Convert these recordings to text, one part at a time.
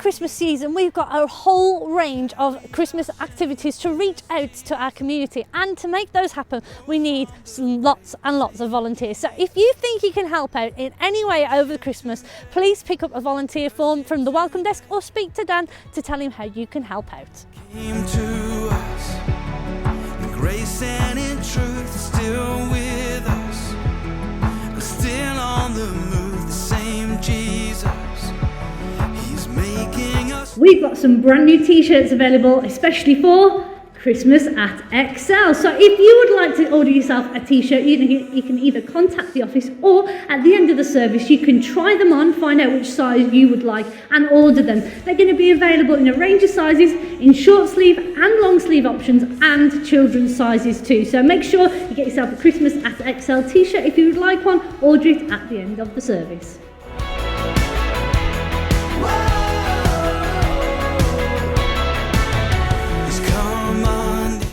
Christmas season, we've got a whole range of Christmas activities to reach out to our community, and to make those happen we need lots and lots of volunteers. So if you think you can help out in any way over Christmas, please pick up a volunteer form from the welcome desk or speak to Dan to tell him how you can help out. Came to us, the grace and in truth is still with us. We're still on the move, the same Jesus. He's making us. We've got some brand new t-shirts available, especially for Christmas at Excel. So if you would like to order yourself a t-shirt, you can either contact the office, or at the end of the service you can try them on, find out which size you would like and order them. They're going to be available in a range of sizes, in short sleeve and long sleeve options, and children's sizes too. So make sure you get yourself a Christmas at Excel t-shirt. If you would like one, order it at the end of the service.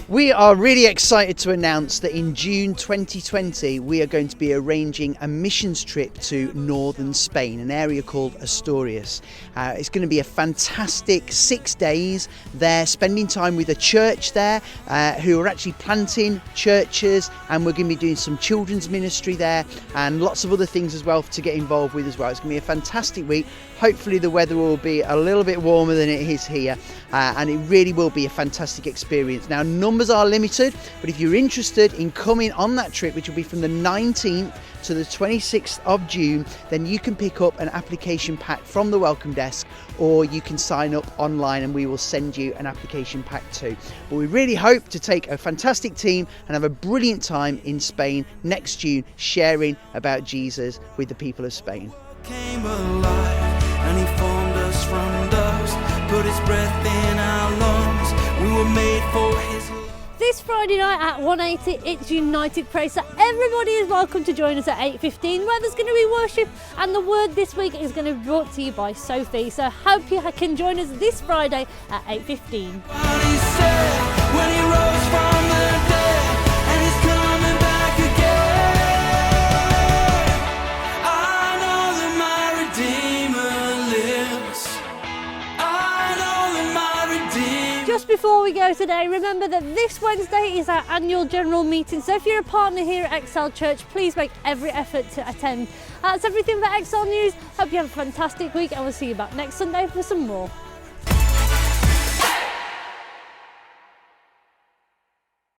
We are really excited to announce that in June 2020 we are going to be arranging a missions trip to northern Spain, an area called Asturias. It's going to be a fantastic 6 days there, spending time with a church there who are actually planting churches, and we're going to be doing some children's ministry there and lots of other things as well to get involved with as well. It's going to be a fantastic week. Hopefully the weather will be a little bit warmer than it is here, and it really will be a fantastic experience. Now, numbers are limited, but if you're interested in coming on that trip, which will be from the 19th to the 26th of June, then you can pick up an application pack from the welcome desk, or you can sign up online and we will send you an application pack too. But we really hope to take a fantastic team and have a brilliant time in Spain next June, sharing about Jesus with the people of Spain. Came alive, and he formed us from dust, put his breath in our lungs. We were made for his love. This Friday night at 180, it's United Praise. So everybody is welcome to join us at 8:15, where there's going to be worship, and the word this week is going to be brought to you by Sophie. So hope you can join us this Friday at 8:15. What he said when he rose from the dead, and he's coming back again. I know that my Redeemer lives. I know that my Redeemer. Just before we go today, remember that this Wednesday is our annual general meeting. So if you're a partner here at Excel Church, please make every effort to attend. That's everything for Excel News. Hope you have a fantastic week, and we'll see you back next Sunday for some more.